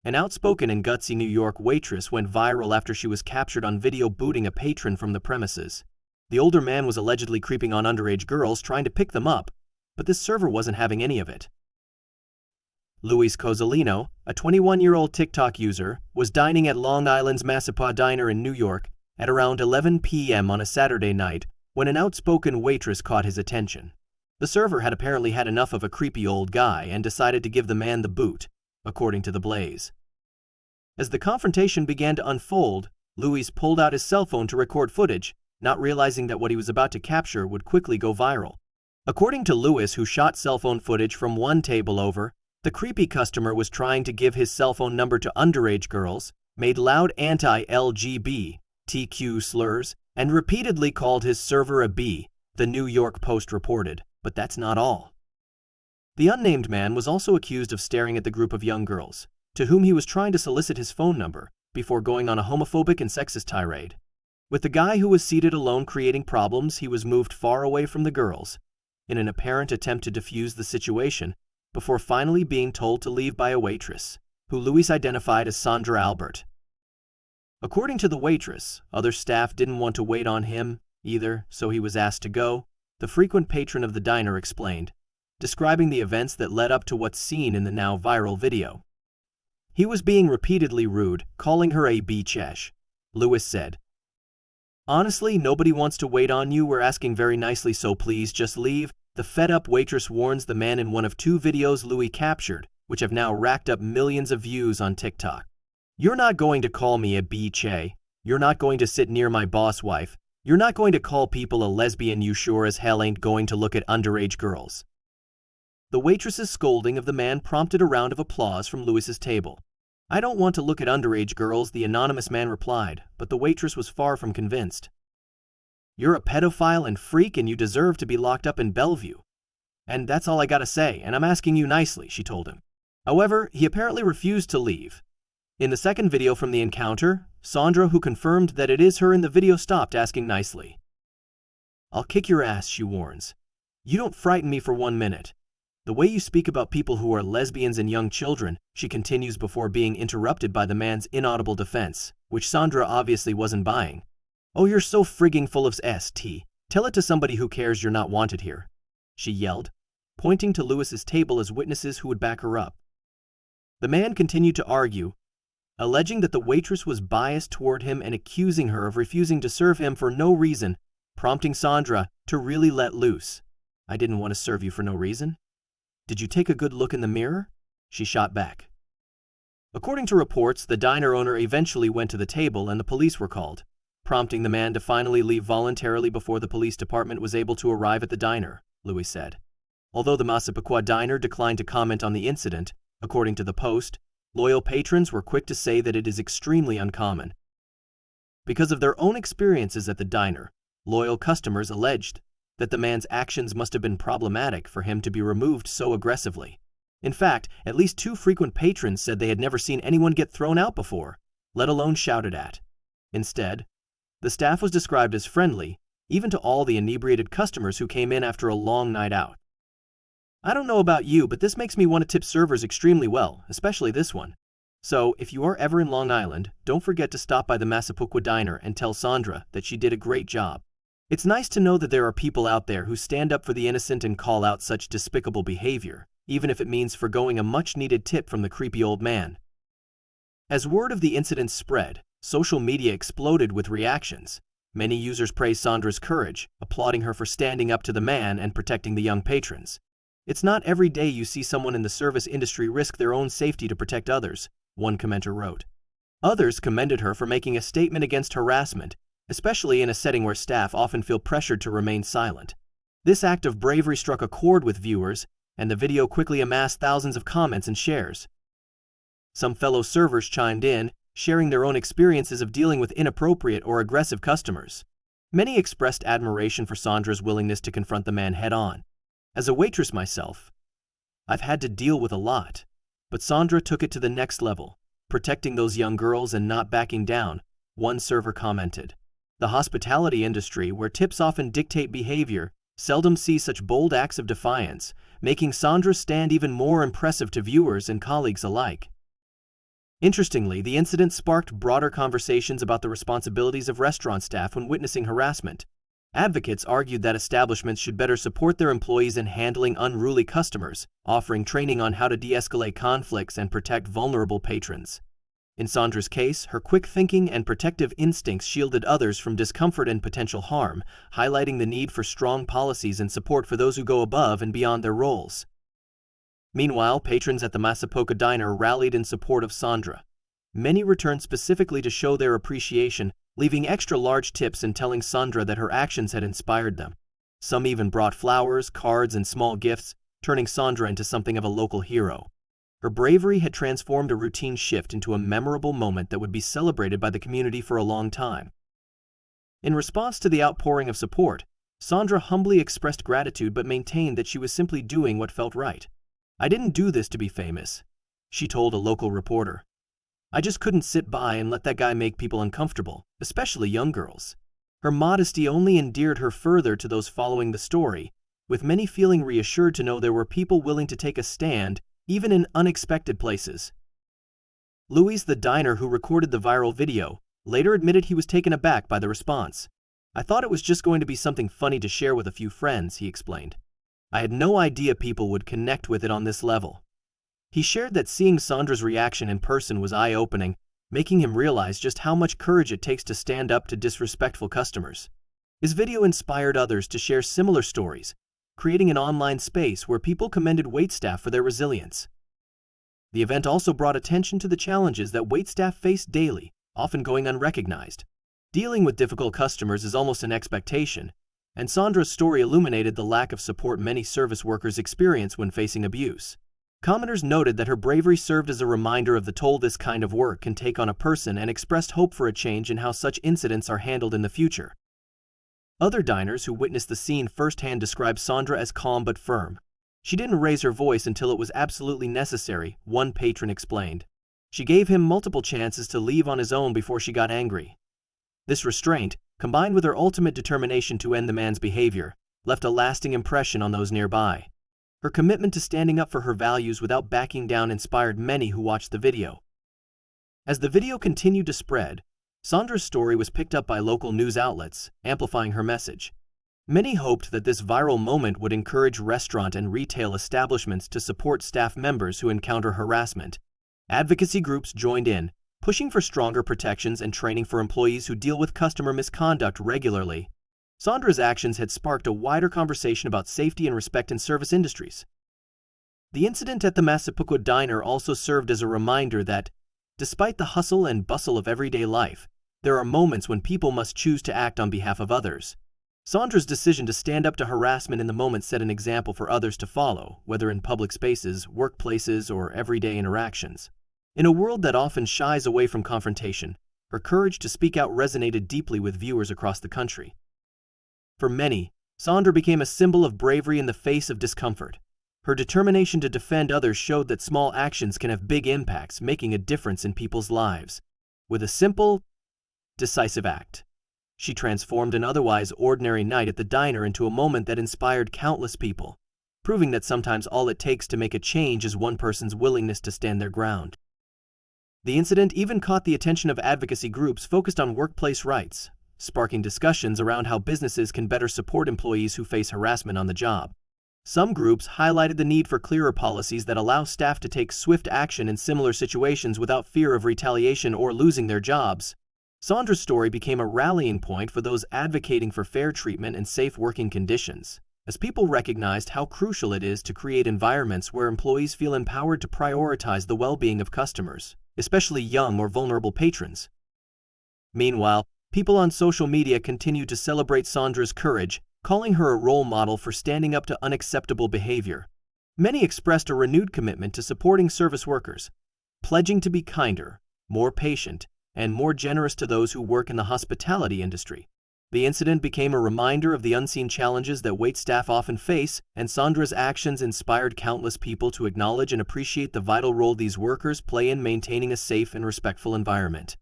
An outspoken and gutsy New York waitress went viral after she was captured on video booting a patron from the premises. The older man was allegedly creeping on underage girls trying to pick them up, but this server wasn't having any of it. Luis Cozzolino, a 21-year-old TikTok user, was dining at Long Island's Massapequa Diner in New York at around 11 p.m. on a Saturday night when an outspoken waitress caught his attention. The server had apparently had enough of a creepy old guy and decided to give the man the boot, according to the Blaze. As the confrontation began to unfold, Luis pulled out his cell phone to record footage, not realizing that what he was about to capture would quickly go viral. According to Luis, who shot cell phone footage from one table over, the creepy customer was trying to give his cell phone number to underage girls, made loud anti-LGBTQ slurs, and repeatedly called his server a B, the New York Post reported. But that's not all. The unnamed man was also accused of staring at the group of young girls, to whom he was trying to solicit his phone number, before going on a homophobic and sexist tirade. With the guy who was seated alone creating problems, he was moved far away from the girls, in an apparent attempt to defuse the situation, before finally being told to leave by a waitress, who Luis identified as Sandra Albert. According to the waitress, other staff didn't want to wait on him either, so he was asked to go, the frequent patron of the diner explained, describing the events that led up to what's seen in the now viral video. He was being repeatedly rude, calling her a bitch, Luis said. Honestly, nobody wants to wait on you. We're asking very nicely, so please just leave. The fed-up waitress warns the man in one of two videos Louis captured, which have now racked up millions of views on TikTok. You're not going to call me a bitch. You're not going to sit near my boss wife. You're not going to call people a lesbian. You sure as hell ain't going to look at underage girls. The waitress's scolding of the man prompted a round of applause from Luis's table. I don't want to look at underage girls, the anonymous man replied, but the waitress was far from convinced. You're a pedophile and freak and you deserve to be locked up in Bellevue. And that's all I gotta say, and I'm asking you nicely, she told him. However, he apparently refused to leave. In the second video from the encounter, Sandra, who confirmed that it is her in the video, stopped asking nicely. I'll kick your ass, she warns. You don't frighten me for 1 minute. The way you speak about people who are lesbians and young children, she continues before being interrupted by the man's inaudible defense, which Sandra obviously wasn't buying. Oh, you're so frigging full of st. Tell it to somebody who cares you're not wanted here, she yelled, pointing to Luis's table as witnesses who would back her up. The man continued to argue, alleging that the waitress was biased toward him and accusing her of refusing to serve him for no reason, prompting Sandra to really let loose. I didn't want to serve you for no reason. Did you take a good look in the mirror? She shot back. According to reports, the diner owner eventually went to the table and the police were called, prompting the man to finally leave voluntarily before the police department was able to arrive at the diner, Luis said. Although the Massapequa diner declined to comment on the incident, according to the Post, loyal patrons were quick to say that it is extremely uncommon. Because of their own experiences at the diner, loyal customers alleged that the man's actions must have been problematic for him to be removed so aggressively. In fact, at least 2 frequent patrons said they had never seen anyone get thrown out before, let alone shouted at. Instead, the staff was described as friendly, even to all the inebriated customers who came in after a long night out. I don't know about you, but this makes me want to tip servers extremely well, especially this one. So, if you are ever in Long Island, don't forget to stop by the Massapequa diner and tell Sandra that she did a great job. It's nice to know that there are people out there who stand up for the innocent and call out such despicable behavior, even if it means forgoing a much-needed tip from the creepy old man. As word of the incident spread, social media exploded with reactions. Many users praised Sandra's courage, applauding her for standing up to the man and protecting the young patrons. It's not every day you see someone in the service industry risk their own safety to protect others, one commenter wrote. Others commended her for making a statement against harassment, especially in a setting where staff often feel pressured to remain silent. This act of bravery struck a chord with viewers, and the video quickly amassed thousands of comments and shares. Some fellow servers chimed in, sharing their own experiences of dealing with inappropriate or aggressive customers. Many expressed admiration for Sandra's willingness to confront the man head-on. As a waitress myself, I've had to deal with a lot, but Sandra took it to the next level, protecting those young girls and not backing down, one server commented. The hospitality industry, where tips often dictate behavior, seldom sees such bold acts of defiance, making Sandra's stand even more impressive to viewers and colleagues alike. Interestingly, the incident sparked broader conversations about the responsibilities of restaurant staff when witnessing harassment. Advocates argued that establishments should better support their employees in handling unruly customers, offering training on how to de-escalate conflicts and protect vulnerable patrons. In Sandra's case, her quick thinking and protective instincts shielded others from discomfort and potential harm, highlighting the need for strong policies and support for those who go above and beyond their roles. Meanwhile, patrons at the Masapoka Diner rallied in support of Sandra. Many returned specifically to show their appreciation, leaving extra-large tips and telling Sandra that her actions had inspired them. Some even brought flowers, cards, and small gifts, turning Sandra into something of a local hero. Her bravery had transformed a routine shift into a memorable moment that would be celebrated by the community for a long time. In response to the outpouring of support, Sandra humbly expressed gratitude but maintained that she was simply doing what felt right. "I didn't do this to be famous," she told a local reporter. "I just couldn't sit by and let that guy make people uncomfortable, especially young girls." Her modesty only endeared her further to those following the story, with many feeling reassured to know there were people willing to take a stand, even in unexpected places. Louis, the diner who recorded the viral video, later admitted he was taken aback by the response. "I thought it was just going to be something funny to share with a few friends," he explained. "I had no idea people would connect with it on this level." He shared that seeing Sandra's reaction in person was eye-opening, making him realize just how much courage it takes to stand up to disrespectful customers. His video inspired others to share similar stories, creating an online space where people commended waitstaff for their resilience. The event also brought attention to the challenges that waitstaff face daily, often going unrecognized. Dealing with difficult customers is almost an expectation, and Sandra's story illuminated the lack of support many service workers experience when facing abuse. Commenters noted that her bravery served as a reminder of the toll this kind of work can take on a person and expressed hope for a change in how such incidents are handled in the future. Other diners who witnessed the scene firsthand described Sandra as calm but firm. "She didn't raise her voice until it was absolutely necessary," one patron explained. "She gave him multiple chances to leave on his own before she got angry." This restraint, combined with her ultimate determination to end the man's behavior, left a lasting impression on those nearby. Her commitment to standing up for her values without backing down inspired many who watched the video. As the video continued to spread, Sandra's story was picked up by local news outlets, amplifying her message. Many hoped that this viral moment would encourage restaurant and retail establishments to support staff members who encounter harassment. Advocacy groups joined in, pushing for stronger protections and training for employees who deal with customer misconduct regularly. Sandra's actions had sparked a wider conversation about safety and respect in service industries. The incident at the Masapoka Diner also served as a reminder that, despite the hustle and bustle of everyday life, there are moments when people must choose to act on behalf of others. Sandra's decision to stand up to harassment in the moment set an example for others to follow, whether in public spaces, workplaces, or everyday interactions. In a world that often shies away from confrontation, her courage to speak out resonated deeply with viewers across the country. For many, Sandra became a symbol of bravery in the face of discomfort. Her determination to defend others showed that small actions can have big impacts, making a difference in people's lives. With a simple, decisive act, she transformed an otherwise ordinary night at the diner into a moment that inspired countless people, proving that sometimes all it takes to make a change is one person's willingness to stand their ground. The incident even caught the attention of advocacy groups focused on workplace rights, sparking discussions around how businesses can better support employees who face harassment on the job. Some groups highlighted the need for clearer policies that allow staff to take swift action in similar situations without fear of retaliation or losing their jobs. Sandra's story became a rallying point for those advocating for fair treatment and safe working conditions, as people recognized how crucial it is to create environments where employees feel empowered to prioritize the well-being of customers, especially young or vulnerable patrons. Meanwhile, people on social media continued to celebrate Sandra's courage, calling her a role model for standing up to unacceptable behavior. Many expressed a renewed commitment to supporting service workers, pledging to be kinder, more patient, and more generous to those who work in the hospitality industry. The incident became a reminder of the unseen challenges that waitstaff often face, and Sandra's actions inspired countless people to acknowledge and appreciate the vital role these workers play in maintaining a safe and respectful environment.